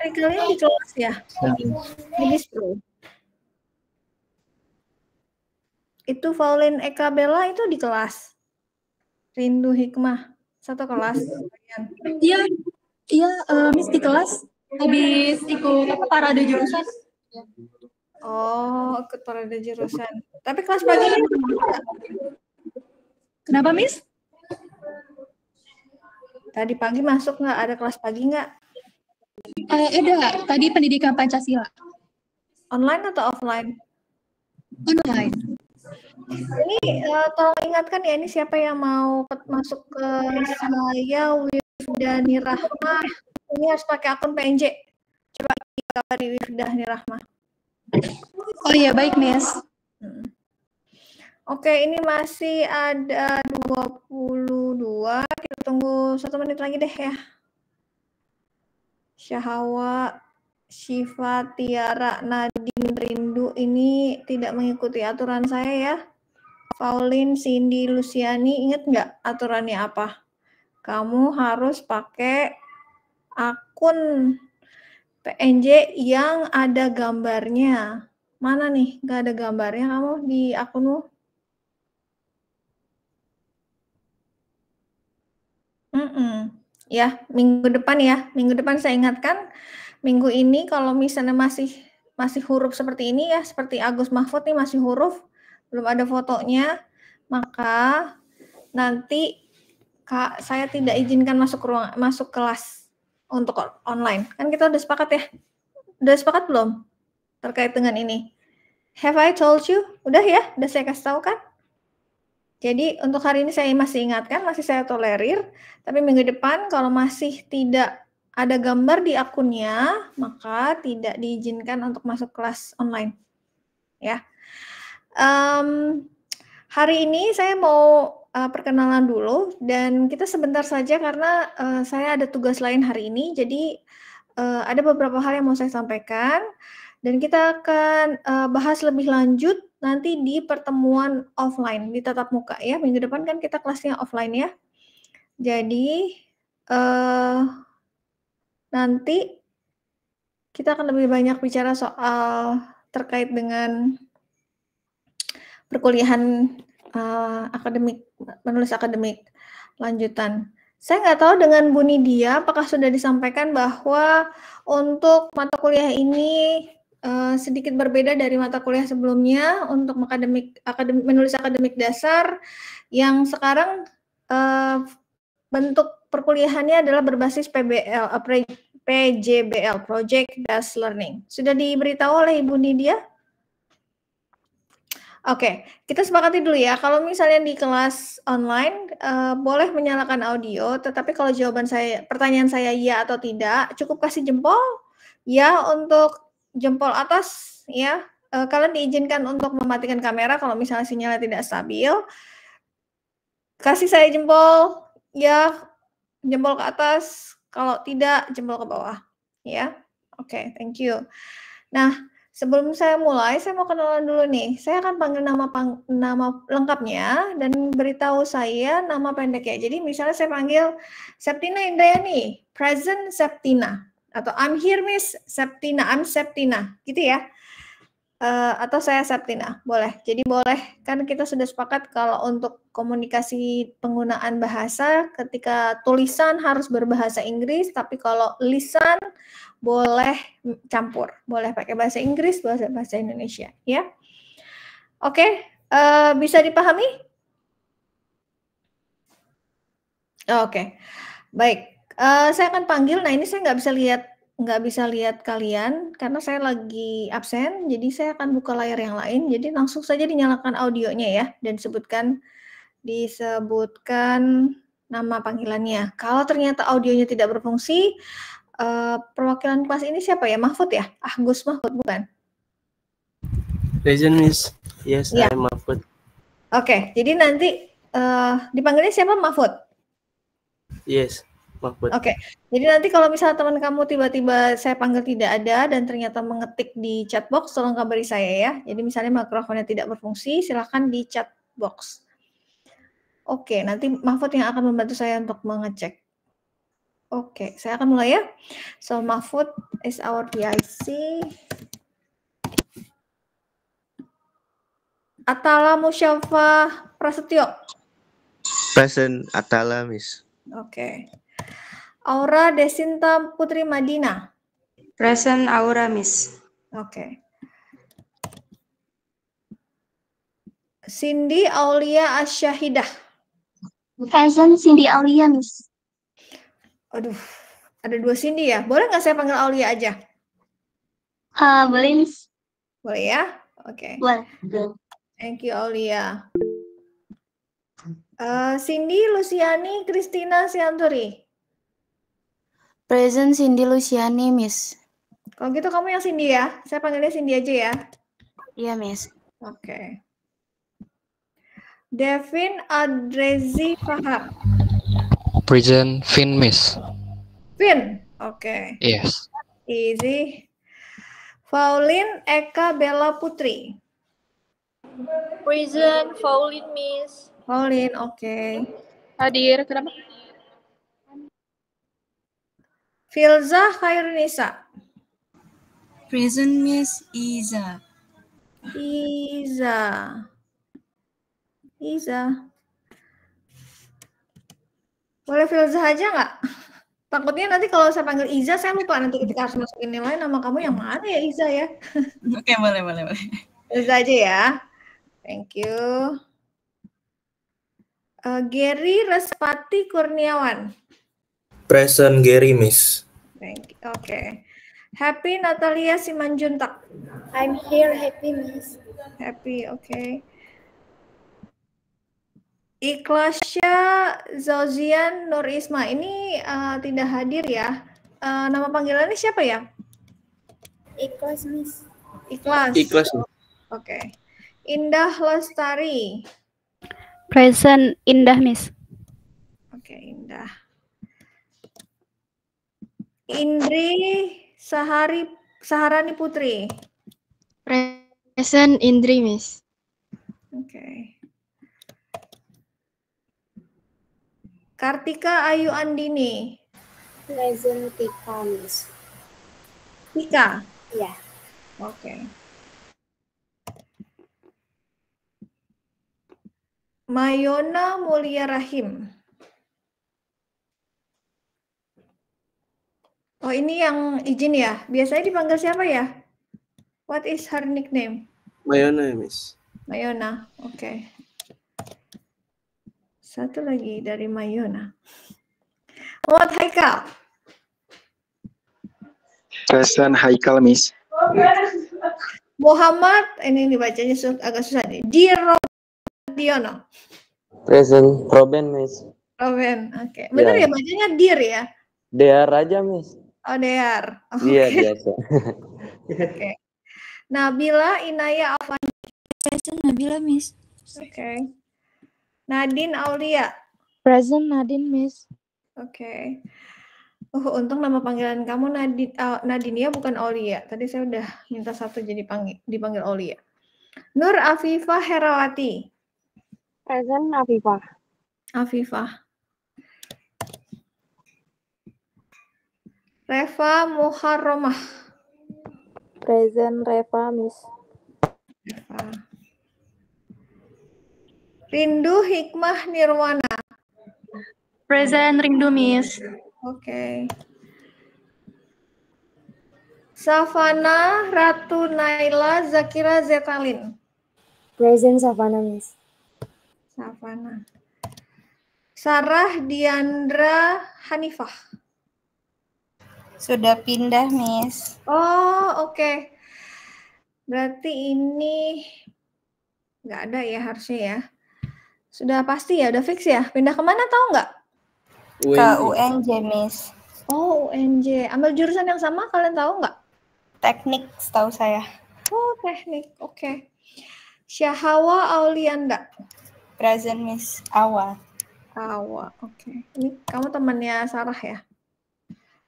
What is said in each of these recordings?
hari kalian di kelas ya? Di Bistro. Itu Faulin Eka Bella itu di kelas. Rindu Hikmah satu kelas. Iya, iya, Miss di kelas habis ikut apa parade jurusan. Oh, ikut parade jurusan. Tapi kelas paginya enggak? Kenapa, Miss? Tadi pagi masuk nggak? Ada kelas pagi nggak? Ada, tadi pendidikan Pancasila. Online atau offline? Online. Ini tolong ingatkan ya, ini siapa yang mau masuk ke saya, Wifdani Rahmah. Ini harus pakai akun PNJ. Coba dikabari Wifdani Rahmah. Oh iya, baik, Miss. Oke, ini masih ada 22. Kita tunggu 1 menit lagi deh ya. Syahawa, Syifa, Tiara, Nadine, Rindu ini tidak mengikuti aturan saya ya. Pauline, Cindy, Luciani, ingat nggak aturannya apa? Kamu harus pakai akun PNJ yang ada gambarnya. Mana nih? Nggak ada gambarnya kamu di akunmu? Ya, minggu depan ya. Minggu depan saya ingatkan, minggu ini kalau misalnya masih huruf seperti ini ya, seperti Agus Mahfud nih masih huruf, belum ada fotonya, maka nanti Kak, saya tidak izinkan masuk kelas untuk online. Kan kita udah sepakat ya? Udah sepakat belum terkait dengan ini? Have I told you? Udah ya? Udah saya kasih tahu kan? Jadi untuk hari ini saya masih ingatkan, masih saya tolerir, tapi minggu depan kalau masih tidak ada gambar di akunnya, maka tidak diizinkan untuk masuk kelas online. Ya. Hari ini saya mau perkenalan dulu dan kita sebentar saja karena saya ada tugas lain hari ini, jadi ada beberapa hal yang mau saya sampaikan dan kita akan bahas lebih lanjut nanti di pertemuan offline, di tatap muka ya. Minggu depan kan kita kelasnya offline ya. Jadi nanti kita akan lebih banyak bicara soal terkait dengan perkuliahan akademik, menulis akademik lanjutan. Saya nggak tahu dengan Bu Nidia apakah sudah disampaikan bahwa untuk mata kuliah ini sedikit berbeda dari mata kuliah sebelumnya untuk menulis akademik dasar yang sekarang bentuk perkuliahannya adalah berbasis PJBL, Project Based Learning. Sudah diberitahu oleh Ibu Nidia? Oke, kita sepakati dulu ya. Kalau misalnya di kelas online boleh menyalakan audio, tetapi kalau pertanyaan saya ya atau tidak, cukup kasih jempol ya untuk jempol atas ya. Kalian diizinkan untuk mematikan kamera kalau misalnya sinyalnya tidak stabil. Kasih saya jempol ya, jempol ke atas. Kalau tidak, jempol ke bawah ya. Oke, thank you. Nah, sebelum saya mulai, saya mau kenalan dulu nih. Saya akan panggil nama lengkapnya dan beritahu saya nama pendeknya. Jadi misalnya saya panggil Septina Indrayani, present Septina, atau I'm here Miss Septina, I'm Septina, gitu ya. Atau saya Septina, boleh. Jadi boleh, kan kita sudah sepakat kalau untuk komunikasi penggunaan bahasa, ketika tulisan harus berbahasa Inggris, tapi kalau lisan boleh campur, boleh pakai bahasa Inggris, bahasa Indonesia, ya. Oke, bisa dipahami? Oke, baik. Saya akan panggil. Nah, ini saya nggak bisa lihat kalian karena saya lagi absen. Jadi saya akan buka layar yang lain. Jadi langsung saja dinyalakan audionya ya dan disebutkan nama panggilannya. Kalau ternyata audionya tidak berfungsi, perwakilan kelas ini siapa ya? Mahfud ya? Gus Mahfud bukan? Present Miss. Yes, ya. I'm Mahfud. Oke, jadi nanti dipanggilnya siapa? Mahfud? Yes, Mahfud. Oke, jadi nanti kalau misalnya teman kamu tiba-tiba saya panggil tidak ada dan ternyata mengetik di chat box, tolong kabari saya ya. Jadi misalnya mikrofonnya tidak berfungsi, silahkan di chat box. Oke, nanti Mahfud yang akan membantu saya untuk mengecek. Oke, saya akan mulai ya. So, Mahfud is our PIC. Atala Musyafah Prasetyo. Present Atala, Miss. Oke. Aura Desinta Putri Madina. Present Aura, Miss. Oke. Cindy Aulia Asyahidah. Present Cindy Aulia, Miss. Aduh, ada 2 Cindy ya. Boleh nggak saya panggil Aulia aja? Boleh, Miss. Boleh ya? Oke. Boleh. Thank you, Aulia. Cindy Luciani Christina Sianturi. Present Cindy Luciani, Miss. Kalau gitu kamu yang Cindy ya. Saya panggilnya Cindy aja ya. Iya, Miss. Oke. Devin Adrezi Fahar. Present Vin, Miss. Vin. Oke. Yes. Easy. Pauline Eka Bella Putri. Present Pauline, Miss. Pauline, oke. Hadir, kenapa? Filza Khairunisa. Present Miss Iza. Iza. Boleh Filza aja nggak? Takutnya nanti kalau saya panggil Iza, saya lupa nanti ketika harus masukin nilai nama kamu yang mana ya Iza ya. Oke, boleh. Filza aja ya. Thank you. Gary Respati Kurniawan. Present Gary, Miss. Thank you. Oke. Happy Natalia Simanjuntak. I'm here, happy, Miss. Happy, oke. Ikhlasya Zauzian Nur Isma. Ini tidak hadir ya. Nama panggilannya siapa ya? Ikhlas, Miss. Ikhlas. Ikhlas. Oke. Indah Lestari. Present Indah, Miss. Oke, Indah. Indri Saharani Putri. Present Indri, Miss. Oke. Kartika Ayu Andini. Present Tika, Miss. Tika. Iya. Oke. Mayona Mulia Rahim. Oh, ini yang izin ya. Biasanya dipanggil siapa ya? What is her nickname? Mayona, Miss. Mayona. Oke. Satu lagi dari Mayona. Muhammad Haikal. Present Haikal, Miss. Muhammad, ini dibacanya agak susah nih. Diono. Present Robin, Miss. Robin, oke. Bener ya bacanya Dir ya? Dear aja, Miss. Oh, Dear. Iya, biasa. Oke. Nabila Inaya Afan. Present Nabila, Miss. Oke. Nadine Aulia. Present Nadine, Miss. Oke. Untung nama panggilan kamu Nadine ya, bukan Aulia. Tadi saya udah minta satu jadi dipanggil Aulia. Nur Afifah Herawati. Present Afifah. Afifah. Reva Muharromah. Present Reva, Miss. Reva. Rindu Hikmah Nirwana. Present Rindu, Miss. Oke. Savana Ratu Naila Zakira Zetalin. Present Savana, Miss. Savana. Sarah Diandra Hanifah. Sudah pindah, Miss. Oh, oke. Berarti ini nggak ada ya harusnya ya. Sudah pasti ya, udah fix ya. Pindah kemana tahu nggak? Ke UNJ, Miss. Oh, UNJ. Ambil jurusan yang sama, kalian tahu nggak? Teknik, setahu saya. Oh, teknik. Oke. Syahawa Aulianda. Present, Miss. Awa. Awa, oke. Ini kamu temannya Sarah ya?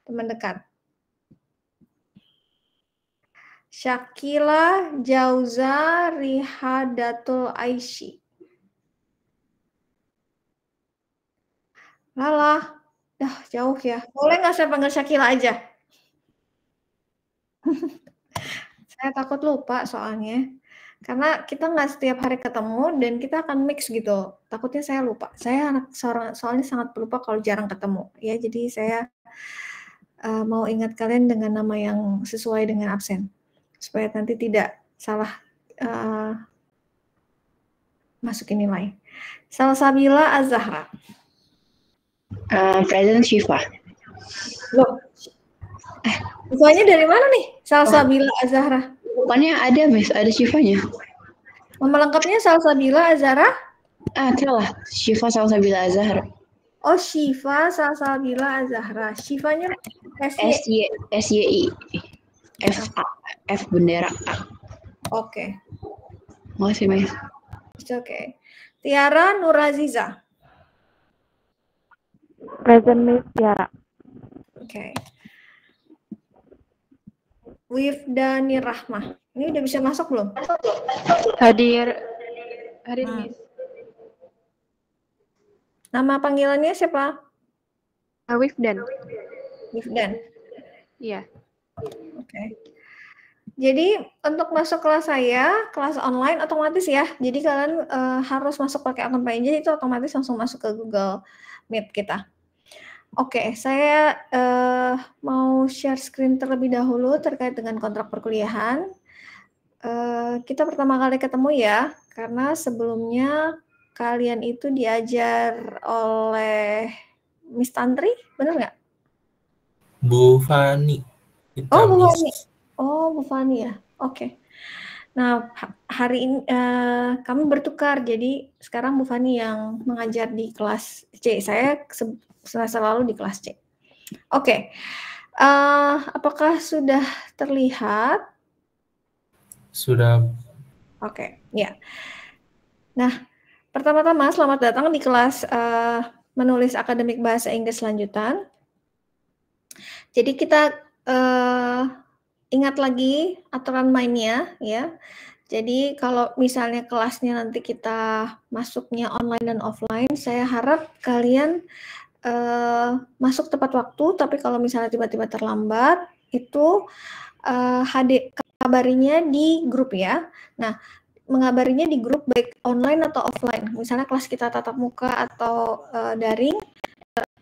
Teman dekat. Syakila Jauza Rihadatul Aishi. Lala, jauh ya. Boleh nggak saya panggil Syakila aja? Saya takut lupa soalnya. Karena kita nggak setiap hari ketemu dan kita akan mix gitu. Takutnya saya lupa. Saya soalnya sangat pelupa kalau jarang ketemu. Ya, jadi saya mau ingat kalian dengan nama yang sesuai dengan absen. Supaya nanti tidak salah masukin nilai. Salsabila Az-Zahra. Present Syifa. Loh, Syifanya dari mana nih? Salsabila Az-Zahra. Bukannya ada, Miss, ada Syifanya. Nama lengkapnya Salsabila Az-Zahra? Salah. Syifa Salsabila Az-Zahra. Oh, Syifa Salsabila Az-Zahra. Syifanya SYI. F bendera A. Oke. Makasih, Miss. Oke. Tiara Nuraziza. Present Miss Tiara. Oke. Wifdani Rahmah. Ini udah bisa masuk belum? Hadir Miss. Nama panggilannya siapa? Wifdan. Wifdan. Iya. Oke. Jadi untuk masuk kelas saya, kelas online otomatis ya. Jadi kalian harus masuk pakai akun PNJ, itu otomatis langsung masuk ke Google Meet kita. Oke, saya mau share screen terlebih dahulu terkait dengan kontrak perkuliahan. Kita pertama kali ketemu ya, karena sebelumnya kalian itu diajar oleh Miss Tantri, benar nggak? Bu Fani. Oh, Bu Fani. Oh, Bu Fani ya. Oke. Nah, hari ini kami bertukar. Jadi sekarang Bu Fani yang mengajar di kelas C. Saya semester lalu di kelas C. Oke. Apakah sudah terlihat? Sudah. Oke, ya. Nah, pertama-tama selamat datang di kelas menulis akademik bahasa Inggris lanjutan. Jadi kita ingat lagi aturan mainnya ya. Jadi kalau misalnya kelasnya nanti kita masuknya online dan offline, saya harap kalian masuk tepat waktu. Tapi kalau misalnya tiba-tiba terlambat, itu kabarinya di grup ya. Nah, mengabarinya di grup baik online atau offline. Misalnya kelas kita tatap muka atau daring,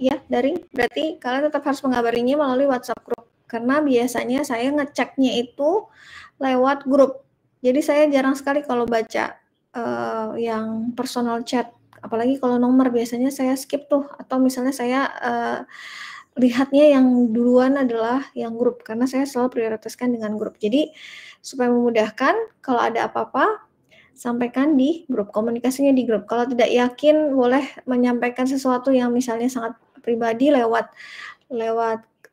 ya daring. Berarti kalian tetap harus mengabarinya melalui WhatsApp grup. Karena biasanya saya ngeceknya itu lewat grup. Jadi saya jarang sekali kalau baca yang personal chat. Apalagi kalau nomor biasanya saya skip tuh. Atau misalnya saya lihatnya yang duluan adalah yang grup. Karena saya selalu prioritaskan dengan grup. Jadi supaya memudahkan kalau ada apa-apa, sampaikan di grup. Komunikasinya di grup. Kalau tidak yakin boleh menyampaikan sesuatu yang misalnya sangat pribadi lewat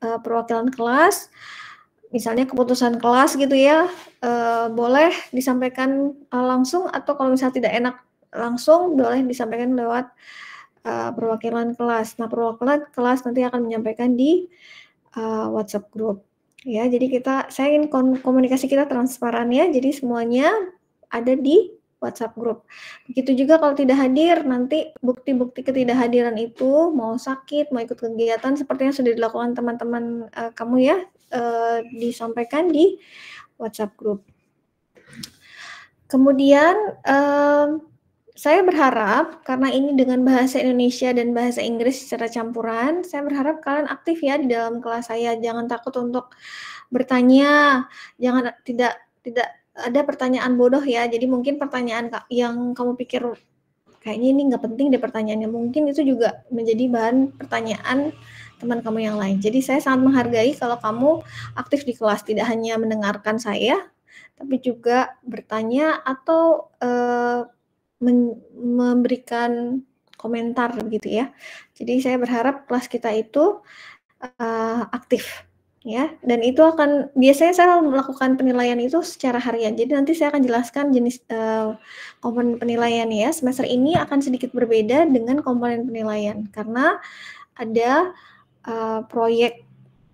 perwakilan kelas, misalnya keputusan kelas gitu ya, boleh disampaikan langsung, atau kalau misalnya tidak enak langsung boleh disampaikan lewat perwakilan kelas. Nah, perwakilan kelas nanti akan menyampaikan di WhatsApp group. Ya, jadi saya ingin komunikasi kita transparan ya, jadi semuanya ada di WhatsApp group. Begitu juga kalau tidak hadir, nanti bukti-bukti ketidakhadiran itu mau sakit, mau ikut kegiatan seperti yang sudah dilakukan teman-teman kamu ya, disampaikan di WhatsApp group. Kemudian saya berharap karena ini dengan bahasa Indonesia dan bahasa Inggris secara campuran, saya berharap kalian aktif ya di dalam kelas saya. Jangan takut untuk bertanya, jangan tidak ada pertanyaan bodoh ya. Jadi mungkin pertanyaan yang kamu pikir kayaknya ini nggak penting deh pertanyaannya, mungkin itu juga menjadi bahan pertanyaan teman kamu yang lain. Jadi saya sangat menghargai kalau kamu aktif di kelas, tidak hanya mendengarkan saya, tapi juga bertanya atau memberikan komentar begitu ya. Jadi saya berharap kelas kita itu aktif. Ya, dan itu akan biasanya saya melakukan penilaian itu secara harian. Jadi nanti saya akan jelaskan jenis komponen penilaian ya. Semester ini akan sedikit berbeda dengan komponen penilaian karena ada proyek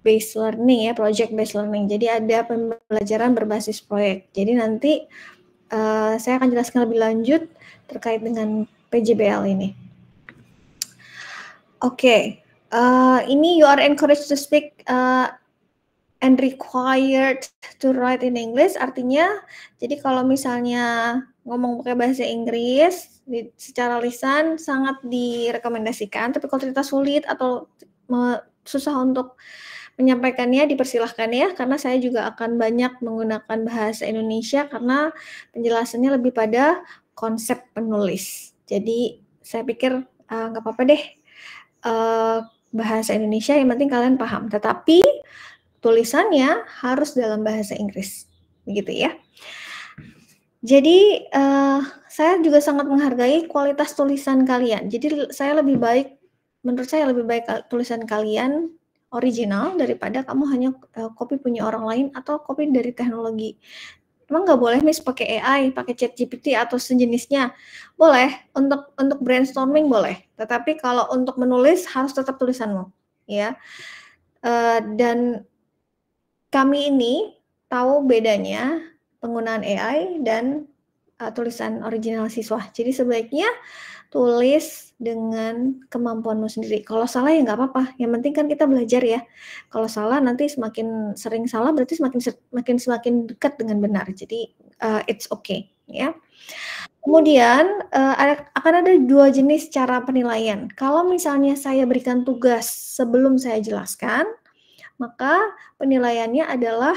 based learning ya, project based learning. Jadi ada pembelajaran berbasis proyek. Jadi nanti saya akan jelaskan lebih lanjut terkait dengan PJBL ini. Oke. Ini you are encouraged to speak and required to write in English, artinya jadi kalau misalnya ngomong pakai bahasa Inggris secara lisan sangat direkomendasikan, tapi kalau ternyata sulit atau susah untuk menyampaikannya dipersilahkan ya, karena saya juga akan banyak menggunakan bahasa Indonesia karena penjelasannya lebih pada konsep penulis. Jadi saya pikir nggak apa-apa deh bahasa Indonesia, yang penting kalian paham, tetapi tulisannya harus dalam bahasa Inggris, begitu ya. Jadi saya juga sangat menghargai kualitas tulisan kalian. Jadi menurut saya lebih baik tulisan kalian original daripada kamu hanya copy punya orang lain atau copy dari teknologi. Emang nggak boleh Miss pakai AI, pakai ChatGPT atau sejenisnya? Boleh, untuk brainstorming boleh. Tetapi kalau untuk menulis harus tetap tulisanmu, ya. Dan kami ini tahu bedanya penggunaan AI dan tulisan original siswa. Jadi sebaiknya tulis dengan kemampuanmu sendiri. Kalau salah ya nggak apa-apa. Yang penting kan kita belajar ya. Kalau salah nanti semakin sering salah berarti semakin dekat dengan benar. Jadi it's okay ya. Kemudian akan ada 2 jenis cara penilaian. Kalau misalnya saya berikan tugas sebelum saya jelaskan, maka penilaiannya adalah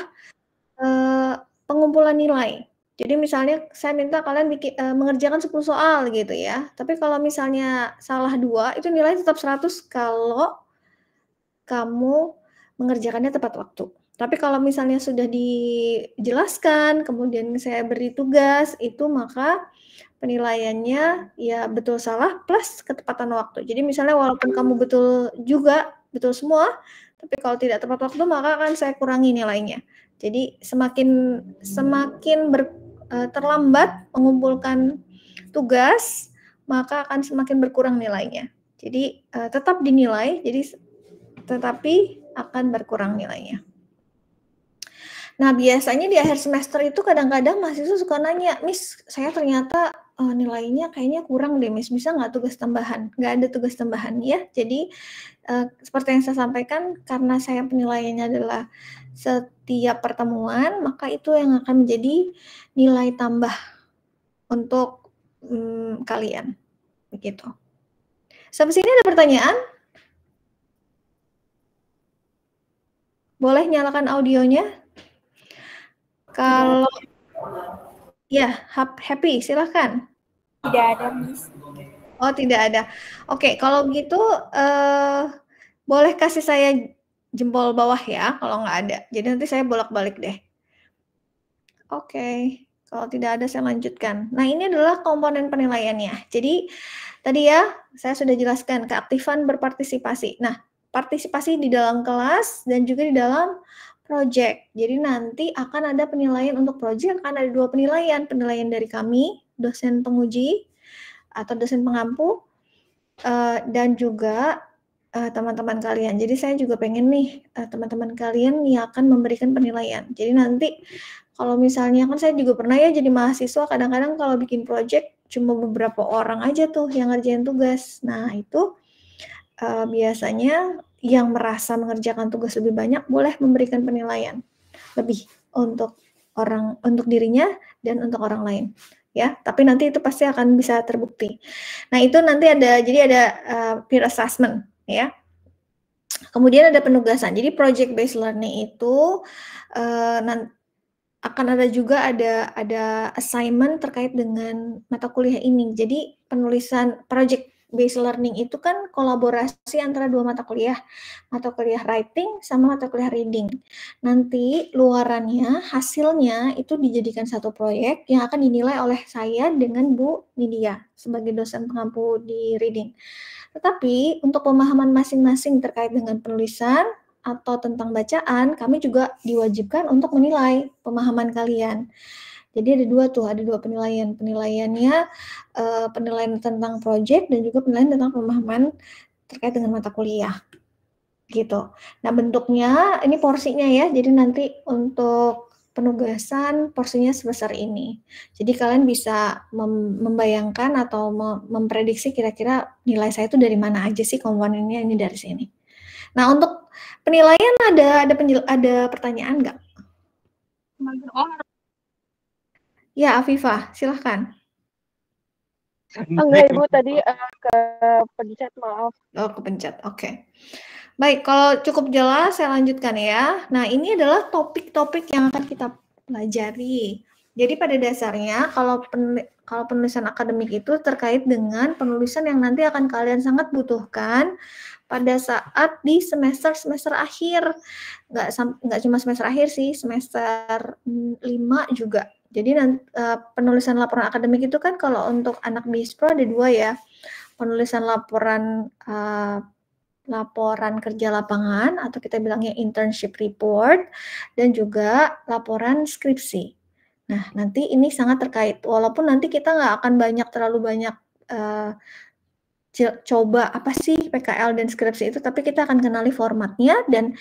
pengumpulan nilai. Jadi misalnya saya minta kalian mengerjakan 10 soal gitu ya. Tapi kalau misalnya salah 2, itu nilainya tetap 100 kalau kamu mengerjakannya tepat waktu. Tapi kalau misalnya sudah dijelaskan, kemudian saya beri tugas, itu maka penilaiannya ya betul salah plus ketepatan waktu. Jadi misalnya walaupun kamu betul semua, tapi kalau tidak tepat waktu maka akan saya kurangi nilainya. Jadi semakin terlambat mengumpulkan tugas, maka akan semakin berkurang nilainya. Jadi tetap dinilai, tetapi akan berkurang nilainya. Nah, biasanya di akhir semester itu kadang-kadang mahasiswa suka nanya, Miss, saya ternyata nilainya kayaknya kurang deh, Miss, bisa nggak tugas tambahan? Nggak ada tugas tambahan ya. Jadi seperti yang saya sampaikan, karena saya penilaiannya adalah setiap pertemuan, maka itu yang akan menjadi nilai tambah untuk kalian. Begitu. Sampai sini ada pertanyaan? Boleh nyalakan audionya? Kalau ya, happy, silahkan. Tidak ada, Miss. Oh, tidak ada. Oke, kalau gitu boleh kasih saya jempol bawah ya kalau nggak ada. Jadi nanti saya bolak-balik deh. Oke, kalau tidak ada saya lanjutkan. Nah, ini adalah komponen penilaiannya. Jadi tadi ya saya sudah jelaskan keaktifan berpartisipasi. Nah, partisipasi di dalam kelas dan juga di dalam project. Jadi nanti akan ada penilaian untuk project, akan ada 2 penilaian. Penilaian dari kami, dosen penguji atau dosen pengampu, dan juga teman-teman kalian. Jadi saya juga pengen nih teman-teman kalian yang akan memberikan penilaian. Jadi nanti kalau misalnya kan saya juga pernah ya jadi mahasiswa, kadang-kadang kalau bikin project cuma beberapa orang aja tuh yang ngerjain tugas. Nah itu biasanya yang merasa mengerjakan tugas lebih banyak boleh memberikan penilaian lebih untuk dirinya dan untuk orang lain. Ya, tapi nanti itu pasti akan bisa terbukti. Nah itu nanti ada peer assessment. Ya, kemudian ada penugasan. Jadi project based learning itu akan ada juga ada assignment terkait dengan mata kuliah ini. Jadi penulisan project based learning itu kan kolaborasi antara 2 mata kuliah writing sama mata kuliah reading. Nanti luarannya, hasilnya itu dijadikan satu proyek yang akan dinilai oleh saya dengan Bu Nidia sebagai dosen pengampu di reading. Tetapi untuk pemahaman masing-masing terkait dengan penulisan atau tentang bacaan, kami juga diwajibkan untuk menilai pemahaman kalian. Jadi ada 2 penilaian. Penilaiannya penilaian tentang project dan juga penilaian tentang pemahaman terkait dengan mata kuliah. Gitu. Nah, bentuknya ini porsinya ya. Jadi nanti untuk penugasan porsinya sebesar ini. Jadi kalian bisa membayangkan atau memprediksi kira-kira nilai saya itu dari mana aja sih komponennya, ini dari sini. Nah, untuk penilaian ada pertanyaan nggak? Ya, Afifah, silahkan. Enggak, Ibu, tadi kepencet, maaf. Oh, kepencet, oke. Baik, kalau cukup jelas saya lanjutkan ya. Nah, ini adalah topik-topik yang akan kita pelajari. Jadi pada dasarnya kalau penulisan akademik itu terkait dengan penulisan yang nanti akan kalian sangat butuhkan pada saat di semester akhir. Nggak cuma semester akhir sih, semester 5 juga. Jadi penulisan laporan akademik itu kan kalau untuk anak BISPRO ada 2 ya. Penulisan laporan kerja lapangan atau kita bilangnya internship report dan juga laporan skripsi. Nah, nanti ini sangat terkait. Walaupun nanti kita nggak akan terlalu banyak coba apa sih PKL dan skripsi itu, tapi kita akan kenali formatnya dan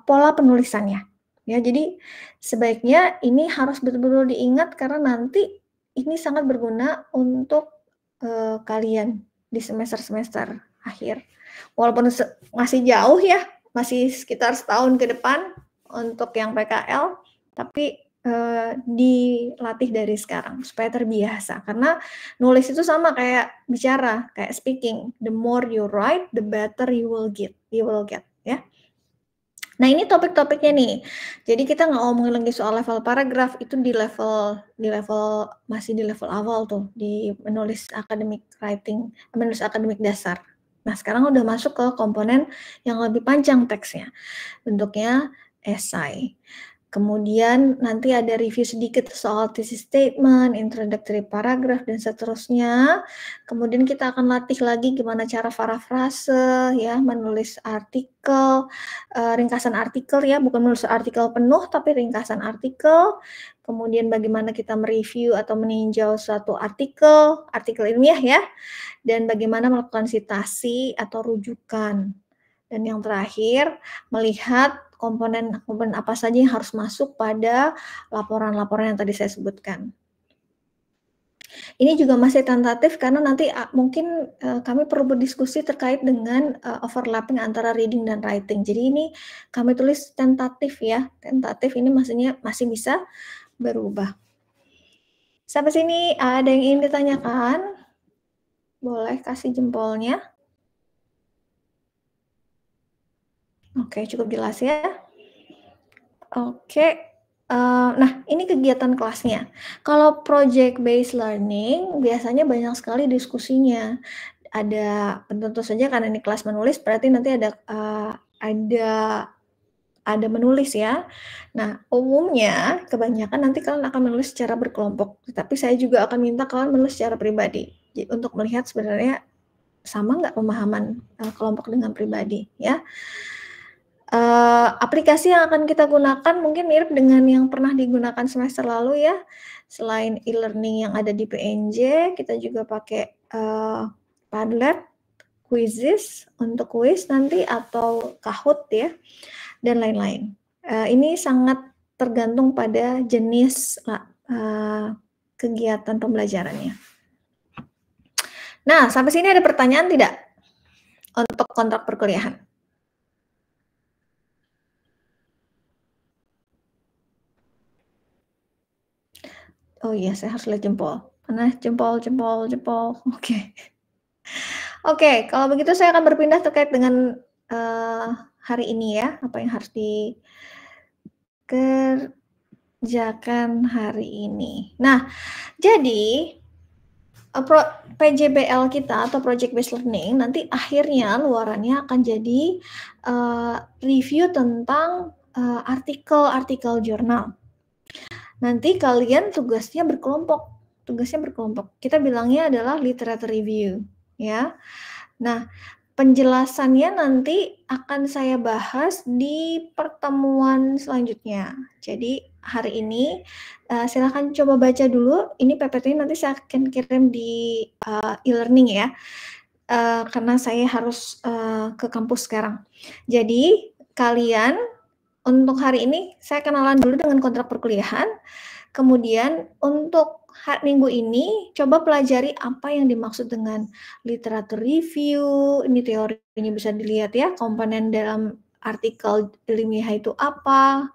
pola penulisannya. Ya, jadi sebaiknya ini harus betul-betul diingat karena nanti ini sangat berguna untuk kalian di semester-semester akhir. Walaupun masih jauh ya, masih sekitar setahun ke depan untuk yang PKL, tapi dilatih dari sekarang supaya terbiasa. Karena nulis itu sama kayak bicara, kayak speaking. The more you write, the better you will get ya. Nah, ini topik-topiknya nih. Jadi kita nggak ngomongin lagi soal level paragraf, itu masih di level awal tuh, di menulis academic writing, menulis akademik dasar. Nah, sekarang udah masuk ke komponen yang lebih panjang teksnya. Bentuknya esai. Kemudian nanti ada review sedikit soal thesis statement, introductory paragraph, dan seterusnya. Kemudian kita akan latih lagi gimana cara parafrase, ya, menulis artikel, ringkasan artikel ya, bukan menulis artikel penuh, tapi ringkasan artikel. Kemudian bagaimana kita mereview atau meninjau suatu artikel ilmiah ya, dan bagaimana melakukan sitasi atau rujukan. Dan yang terakhir, melihat komponen apa saja yang harus masuk pada laporan-laporan yang tadi saya sebutkan. Ini juga masih tentatif karena nanti mungkin kami perlu berdiskusi terkait dengan overlapping antara reading dan writing. Jadi ini kami tulis tentatif ya. Tentatif ini maksudnya masih bisa berubah. Sampai sini ada yang ingin ditanyakan? Boleh kasih jempolnya. Oke, cukup jelas ya. Oke, nah ini kegiatan kelasnya. Kalau project based learning biasanya banyak sekali diskusinya. Tentu saja karena ini kelas menulis, berarti nanti ada menulis ya. Nah, umumnya kebanyakan nanti kalian akan menulis secara berkelompok. Tapi saya juga akan minta kalian menulis secara pribadi. Jadi, untuk melihat sebenarnya sama nggak pemahaman kelompok dengan pribadi ya. Aplikasi yang akan kita gunakan mungkin mirip dengan yang pernah digunakan semester lalu ya. Selain e-learning yang ada di PNJ, kita juga pakai Padlet, Quizizz untuk quiz nanti atau Kahoot ya, dan lain-lain. Ini sangat tergantung pada jenis kegiatan pembelajarannya. Nah, sampai sini ada pertanyaan tidak untuk kontrak perkuliahan? Oh iya, saya harus lihat jempol. Mana jempol. Oke. Oke, kalau begitu saya akan berpindah terkait dengan hari ini ya, apa yang harus dikerjakan hari ini. Nah, jadi PJBL kita atau Project Based Learning nanti akhirnya luarannya akan jadi review tentang artikel-artikel jurnal. Nanti kalian tugasnya berkelompok. Kita bilangnya adalah literature review, ya. Nah, penjelasannya nanti akan saya bahas di pertemuan selanjutnya. Jadi hari ini silakan coba baca dulu. Ini PPT nanti saya akan kirim di e-learning ya, karena saya harus ke kampus sekarang. Jadi kalian untuk hari ini saya kenalan dulu dengan kontrak perkuliahan. Kemudian untuk minggu ini coba pelajari apa yang dimaksud dengan literatur review. Ini teorinya bisa dilihat ya, komponen dalam artikel ilmiah itu apa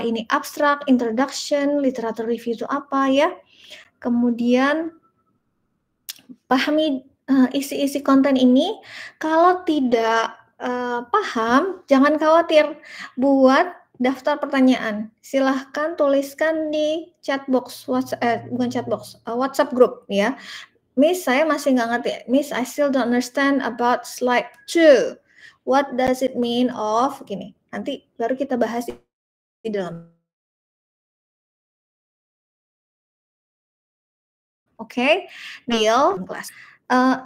ini abstrak, introduction, literatur review itu apa ya. Kemudian pahami isi-isi konten ini. Kalau tidak paham, jangan khawatir, buat daftar pertanyaan. Silahkan tuliskan di chatbox, WhatsApp group ya. Miss, saya masih nggak ngerti. Miss, I still don't understand about slide 2. What does it mean of gini. Nanti baru kita bahas di dalam. Oke, Neil, kelas.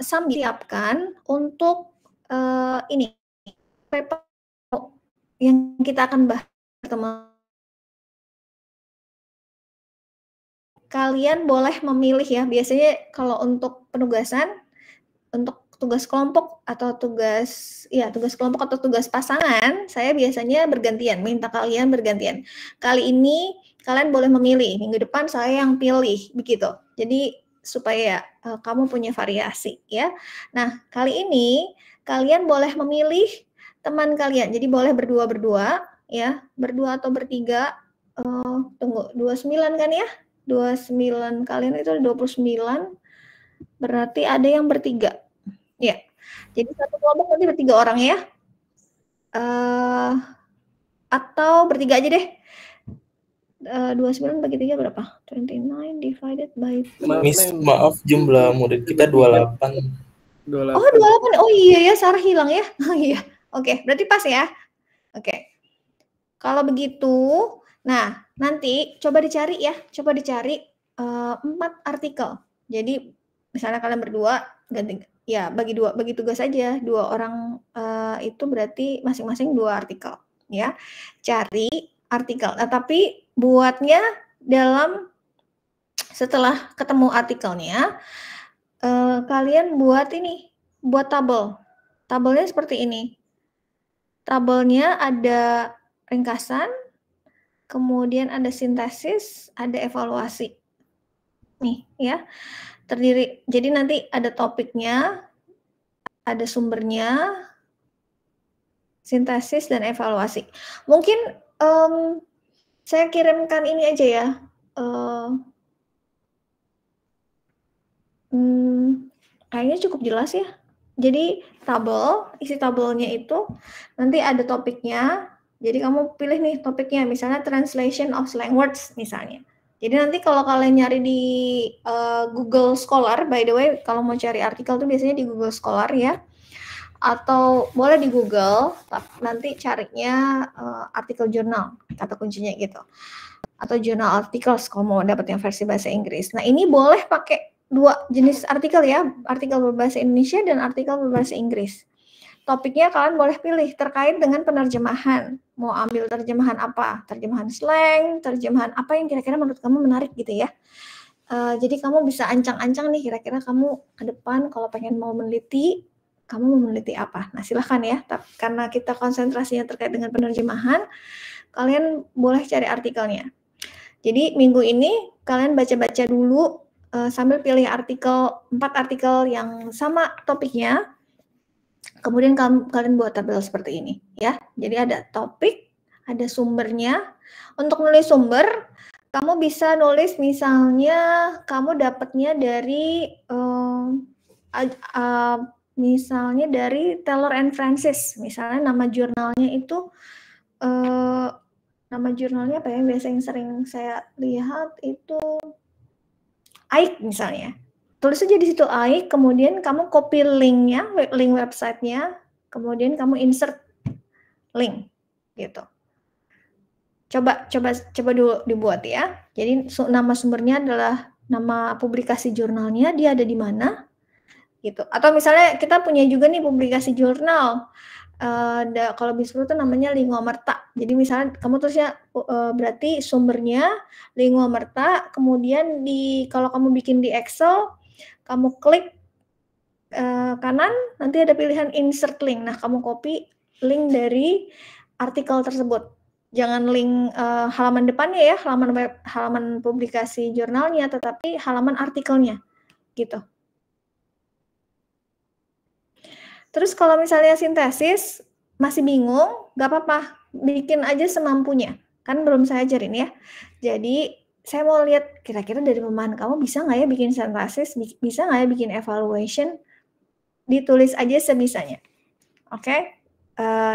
Sambil siapkan untuk ini paper yang kita akan bahas teman. Kalian boleh memilih ya. Biasanya kalau untuk penugasan, untuk tugas kelompok atau tugas kelompok atau tugas pasangan, saya biasanya bergantian, minta kalian bergantian. Kali ini kalian boleh memilih, minggu depan saya yang pilih, begitu. Jadi supaya kamu punya variasi ya. Nah, kali ini kalian boleh memilih teman kalian. Jadi boleh berdua ya, berdua atau bertiga. Tunggu, 29 kan ya? 29 kalian itu 29. Berarti ada yang bertiga. Ya. Jadi satu kelompok nanti bertiga orang ya. Atau bertiga aja deh. 29 bagi 3 berapa? 29 divided by 2. Miss, maaf jumlah murid kita 28. Oh, 28. Oh iya ya, Sarah hilang ya. Oh iya. Oke, berarti pas ya. Oke. Kalau begitu, nah nanti coba dicari ya. Coba dicari 4 artikel. Jadi misalnya kalian berdua ganti ya, bagi tugas aja. 2 orang itu berarti masing-masing 2 artikel ya. Cari artikel. Nah, tapi buatnya setelah ketemu artikelnya, kalian buat tabel. Tabelnya seperti ini. Tabelnya ada ringkasan, kemudian ada sintesis, ada evaluasi. Nih ya. Terdiri, jadi nanti ada topiknya, ada sumbernya, sintesis dan evaluasi. Mungkin saya kirimkan ini aja ya. Kayaknya cukup jelas ya. Jadi isi tabelnya itu nanti ada topiknya. Jadi kamu pilih nih topiknya, misalnya translation of slang words misalnya. Jadi nanti kalau kalian nyari di Google Scholar, by the way, kalau mau cari artikel tuh biasanya di Google Scholar ya. Atau boleh di Google, nanti carinya artikel jurnal, kata kuncinya gitu. Atau journal articles kalau mau dapat yang versi bahasa Inggris. Nah, ini boleh pakai 2 jenis artikel ya, artikel berbahasa Indonesia dan artikel berbahasa Inggris. Topiknya kalian boleh pilih terkait dengan penerjemahan. Mau ambil terjemahan apa? Terjemahan slang, terjemahan apa yang kira-kira menurut kamu menarik gitu ya. Jadi kamu bisa ancang-ancang nih kira-kira kamu ke depan kalau pengen mau meneliti, kamu mau meneliti apa? Nah, silahkan ya. Karena kita konsentrasinya terkait dengan penerjemahan, kalian boleh cari artikelnya. Jadi minggu ini kalian baca-baca dulu sambil pilih 4 artikel yang sama topiknya. Kemudian kalian buat tabel seperti ini ya. Jadi ada topik, ada sumbernya. Untuk nulis sumber, kamu bisa nulis misalnya kamu dapatnya dari misalnya dari Taylor and Francis. Misalnya nama jurnalnya itu nama jurnalnya apa ya? Biasa yang sering saya lihat itu AIK misalnya. Tulis aja di situ AIK, kemudian kamu copy linknya, link websitenya, kemudian kamu insert link gitu. Coba dulu dibuat ya. Jadi nama sumbernya adalah nama publikasi jurnalnya, dia ada di mana gitu. Atau misalnya kita punya juga nih publikasi jurnal. Kalau Bisru itu namanya Lingomerta. Jadi misalnya kamu tulisnya berarti sumbernya Lingomerta, kemudian kalau kamu bikin di Excel, kamu klik kanan, nanti ada pilihan insert link. Nah, kamu copy link dari artikel tersebut Jangan link halaman depannya ya, halaman web, halaman publikasi jurnalnya, tetapi halaman artikelnya, gitu. Terus kalau misalnya sintesis masih bingung, nggak apa-apa, bikin aja semampunya. Kan belum saya ajarin ya. Jadi saya mau lihat kira-kira dari pemahaman kamu bisa nggak ya bikin sintesis, bisa nggak ya bikin evaluation, ditulis aja sebisanya. Oke?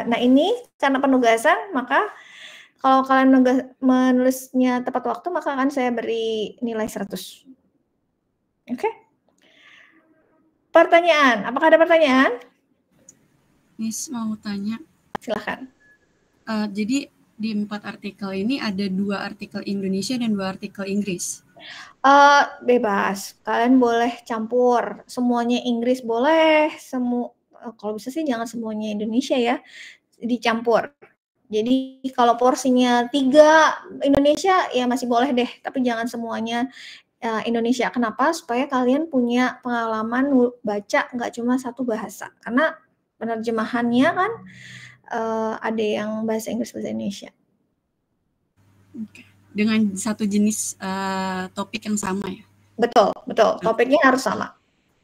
Nah ini karena penugasan, maka kalau kalian menulisnya tepat waktu, maka akan saya beri nilai 100. Oke? Pertanyaan, apakah ada pertanyaan? Miss mau tanya. Silahkan. Jadi di 4 artikel ini ada 2 artikel Indonesia dan 2 artikel Inggris. Bebas, kalian boleh campur. Semuanya Inggris boleh, kalau bisa sih jangan semuanya Indonesia ya, dicampur. Jadi kalau porsinya 3 Indonesia ya masih boleh deh, tapi jangan semuanya Indonesia. Kenapa? Supaya kalian punya pengalaman baca nggak cuma satu bahasa. Karena penerjemahannya kan ada yang bahasa Inggris, bahasa Indonesia. Oke. Dengan satu jenis topik yang sama ya? Betul, betul. Topiknya harus sama.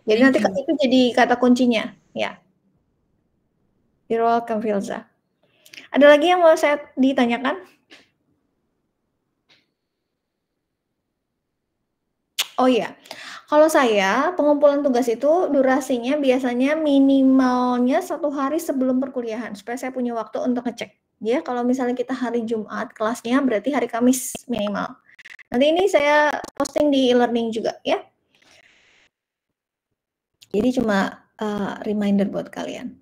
Jadi nanti itu jadi kata kuncinya. Ya. You're welcome, Filza. Ada lagi yang mau saya ditanyakan? Oh iya, kalau saya pengumpulan tugas itu durasinya biasanya minimalnya 1 hari sebelum perkuliahan, supaya saya punya waktu untuk ngecek. Ya, kalau misalnya kita hari Jumat kelasnya, berarti hari Kamis minimal. Nanti ini saya posting di e-learning juga ya. Jadi cuma reminder buat kalian.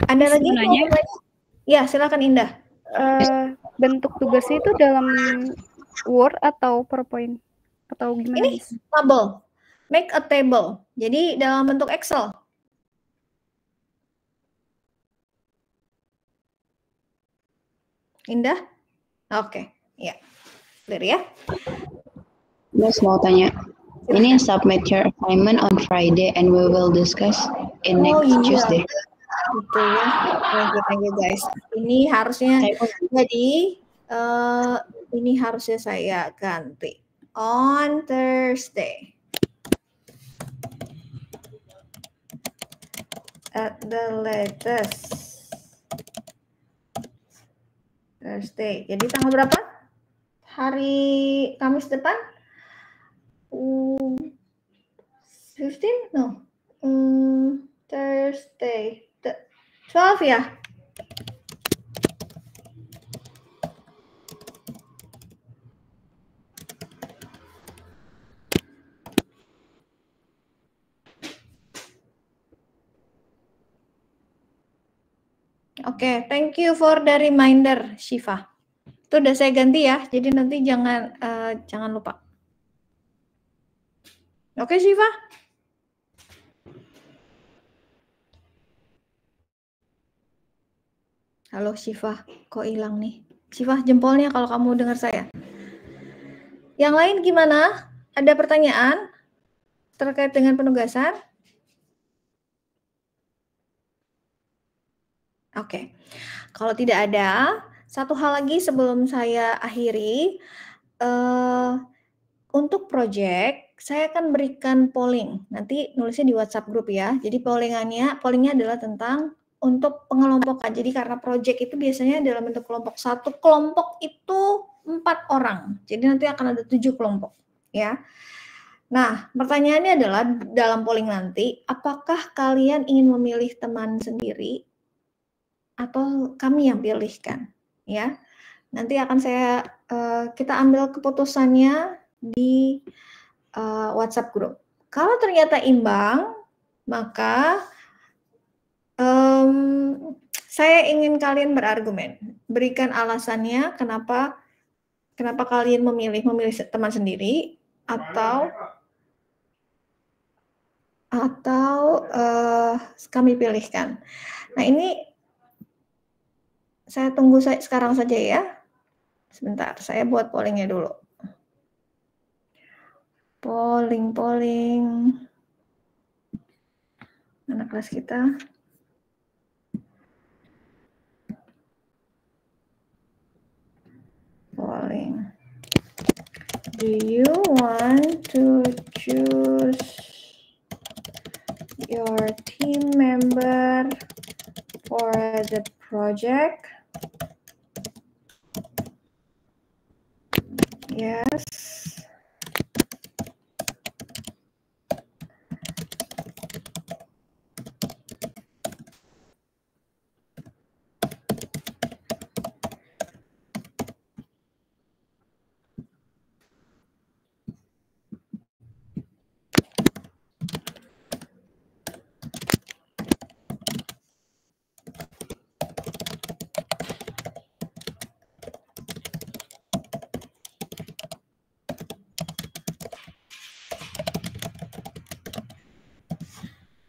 Ada lagi? Ya, silakan Indah. Bentuk tugasnya itu dalam Word atau PowerPoint atau gimana? Ini table, make a table. Jadi dalam bentuk Excel. Indah? Oke, ya, clear ya. Miss mau tanya. Ini submit your assignment on Friday and we will discuss in next Tuesday. Betul ya. Thank you guys. Ini harusnya jadi ini harusnya saya ganti on Thursday at the latest Thursday. Jadi tanggal berapa? Hari Kamis depan? 15? No. Thursday. 12 ya? Oke, thank you for the reminder, Shiva. Itu udah saya ganti ya, jadi nanti jangan lupa. Oke, Shiva? Halo Shiva, kok hilang nih? Shiva, jempolnya kalau kamu dengar saya. Yang lain gimana? Ada pertanyaan terkait dengan penugasan? Oke, kalau tidak ada, satu hal lagi sebelum saya akhiri, untuk project saya akan berikan polling. Nanti nulisnya di WhatsApp group ya. Jadi pollingnya adalah tentang untuk pengelompokan. Jadi karena project itu biasanya dalam bentuk kelompok. Satu kelompok itu 4 orang. Jadi nanti akan ada 7 kelompok ya. Nah, pertanyaannya adalah dalam polling nanti, apakah kalian ingin memilih teman sendiri atau kami yang pilihkan ya. Nanti akan kita ambil keputusannya di WhatsApp group. Kalau ternyata imbang, maka saya ingin kalian berargumen, berikan alasannya kenapa kalian memilih teman sendiri atau kami pilihkan. Nah ini saya tunggu sekarang saja ya. Sebentar, saya buat pollingnya dulu. Polling. Anak kelas kita. Do you want to choose your team member for the project? Yes.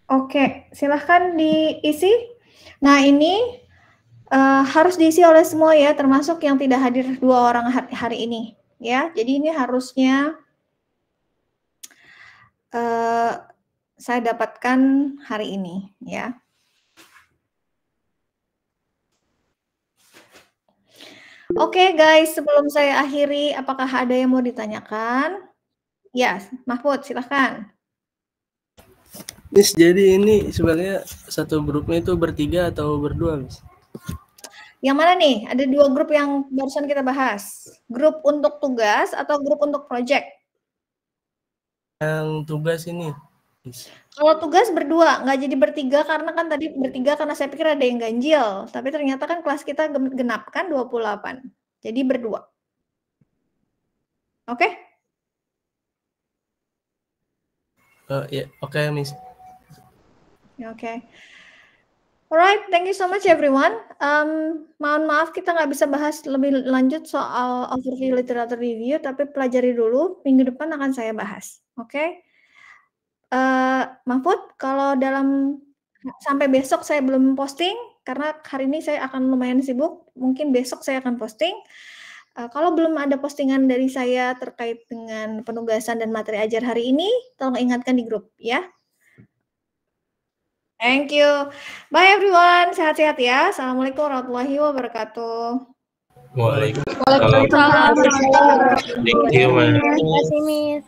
Oke, silahkan diisi. Nah, ini harus diisi oleh semua ya, termasuk yang tidak hadir 2 orang hari ini. Ya, jadi ini harusnya saya dapatkan hari ini ya. Oke guys, sebelum saya akhiri, apakah ada yang mau ditanyakan? Ya, Mahfud, silahkan. Miss, jadi ini sebenarnya satu grupnya itu bertiga atau berdua, Miss? Yang mana nih? Ada 2 grup yang barusan kita bahas. Grup untuk tugas atau grup untuk project? Yang tugas ini, Miss. Kalau tugas berdua, nggak jadi bertiga karena kan tadi bertiga karena saya pikir ada yang ganjil. Tapi ternyata kan kelas kita genap kan 28. Jadi berdua. Oke? Ya, oke, Miss. Oke. Alright, thank you so much everyone. Mohon maaf kita nggak bisa bahas lebih lanjut soal overview literature review, tapi pelajari dulu. Minggu depan akan saya bahas. Oke? Mahfud, kalau sampai besok saya belum posting, karena hari ini saya akan lumayan sibuk, mungkin besok saya akan posting. Kalau belum ada postingan dari saya terkait dengan penugasan dan materi ajar hari ini, tolong ingatkan di grup ya. Thank you. Bye everyone. Sehat-sehat ya. Assalamualaikum warahmatullahi wabarakatuh. Waalaikumsalam. Waalaikumsalam. Thank you, Mas. Terima kasih, Miss.